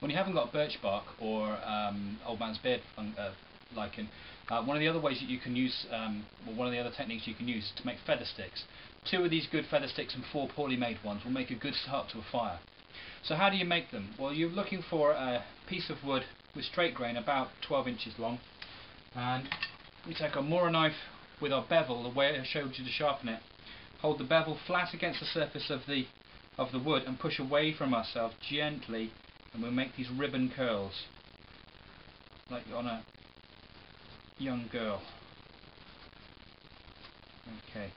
when you haven't got birch bark or old man's beard lichen, one of the other ways that you can use, or one of the other techniques you can use, is to make feather sticks. 2 of these good feather sticks and 4 poorly made ones will make a good start to a fire. So how do you make them? Well, you're looking for a piece of wood with straight grain about 12 inches long, and we take our Mora knife with our bevel, the way I showed you to sharpen it. Hold the bevel flat against the surface of the wood and push away from ourselves gently, and we'll make these ribbon curls like on a young girl. Okay.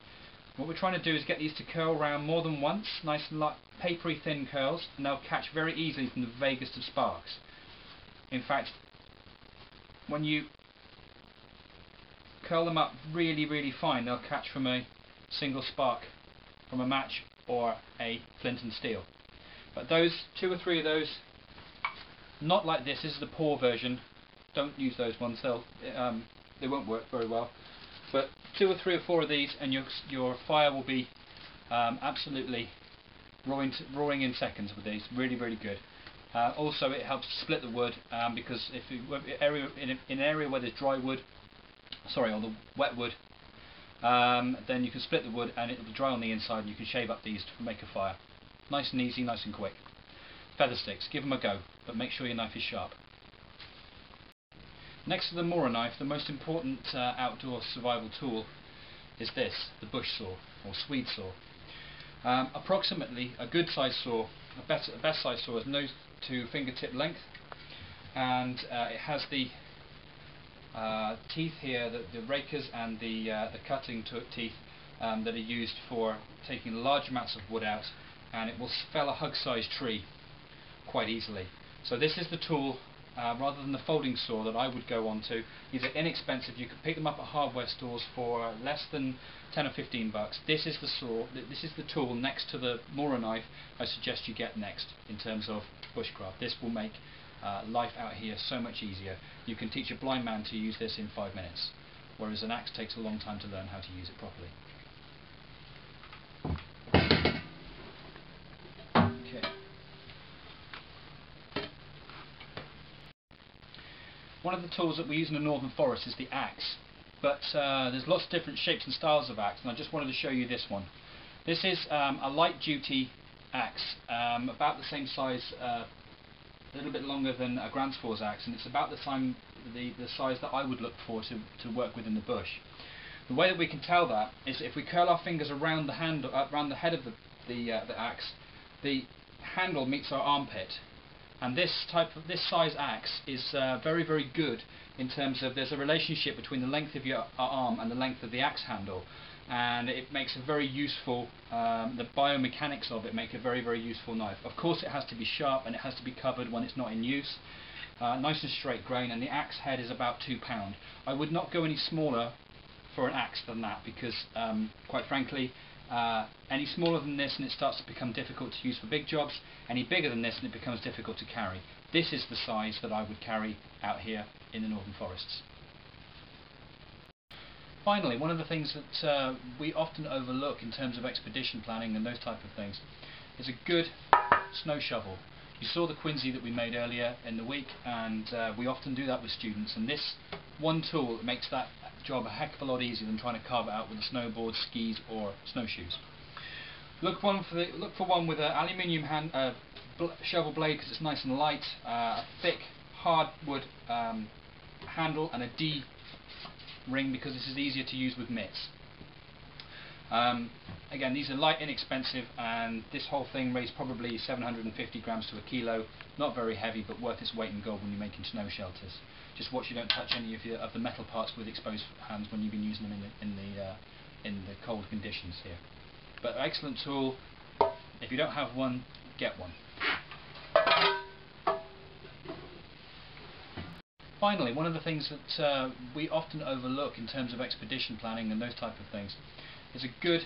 What we're trying to do is get these to curl round more than once, nice and light, papery thin curls, and they'll catch very easily from the vaguest of sparks. In fact, when you curl them up really, really fine, they'll catch from a single spark from a match or a flint and steel. But those 2 or 3 of those, not like this. This is the poor version. Don't use those ones. They won't work very well. But 2 or 3 or 4 of these, and your fire will be absolutely roaring in seconds with these. Really, really good. Also, it helps split the wood because if you, in an area where there's dry wood, or the wet wood, then you can split the wood and it will be dry on the inside, and you can shave up these to make a fire. Nice and easy, nice and quick. Feather sticks, give them a go, but make sure your knife is sharp. Next to the Mora knife, the most important outdoor survival tool is this, the bush saw, or Swede saw. Approximately a good size saw, a best size saw, is nose to fingertip length, and it has the teeth here, the rakers and the cutting teeth that are used for taking large amounts of wood out, and it will fell a hug-sized tree quite easily. So this is the tool, rather than the folding saw that I would go on to. These are inexpensive. You can pick them up at hardware stores for less than 10 or 15 bucks. This is the saw. This is the tool next to the Mora knife I suggest you get next in terms of bushcraft. This will make life out here so much easier. You can teach a blind man to use this in 5 minutes, whereas an axe takes a long time to learn how to use it properly. Okay. One of the tools that we use in the northern forest is the axe, but there's lots of different shapes and styles of axe, and I just wanted to show you this one. This is a light duty axe, about the same size, a little bit longer than a Gransfors axe, and it's about the size that I would look for to work with in the bush. The way that we can tell that is if we curl our fingers around the handle, around the head of the axe, the handle meets our armpit. And this size axe is very, very good in terms of there's a relationship between the length of your arm and the length of the axe handle, and it makes a very useful, the biomechanics of it make a very, very useful knife. Of course it has to be sharp and it has to be covered when it's not in use. Nice and straight grain, and the axe head is about £2. I would not go any smaller for an axe than that because, quite frankly, any smaller than this and it starts to become difficult to use for big jobs. Any bigger than this and it becomes difficult to carry. This is the size that I would carry out here in the northern forests. Finally, one of the things that we often overlook in terms of expedition planning and those type of things is a good snow shovel. You saw the quinsy that we made earlier in the week, and we often do that with students, and this one tool makes that job a heck of a lot easier than trying to carve it out with a snowboard, skis or snowshoes. Look for one with an aluminium shovel blade because it's nice and light, a thick hardwood handle, and a D ring because this is easier to use with mitts. Again, these are light, inexpensive, and this whole thing weighs probably 750 grams to a kilo. Not very heavy, but worth its weight in gold when you're making snow shelters. Just watch you don't touch any of the metal parts with exposed hands when you've been using them in the cold conditions here. But excellent tool. If you don't have one, get one. Finally, one of the things that we often overlook in terms of expedition planning and those type of things is a good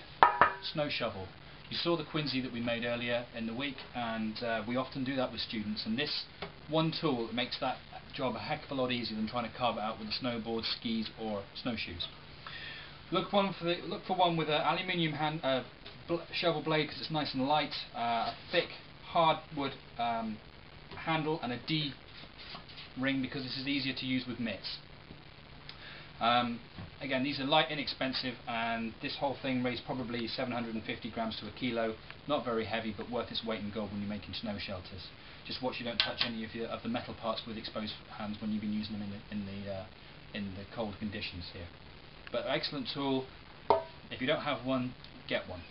snow shovel. You saw the quinsy that we made earlier in the week, and we often do that with students, and this one tool makes that job a heck of a lot easier than trying to carve it out with a snowboard, skis or snowshoes. Look for one with an aluminium shovel blade because it's nice and light, a thick hardwood handle and a D ring because this is easier to use with mitts. Again, these are light, inexpensive, and this whole thing weighs probably 750 grams to a kilo. Not very heavy, but worth its weight in gold when you're making snow shelters. Just watch you don't touch any of the metal parts with exposed hands when you've been using them in the cold conditions here. But excellent tool. If you don't have one, get one.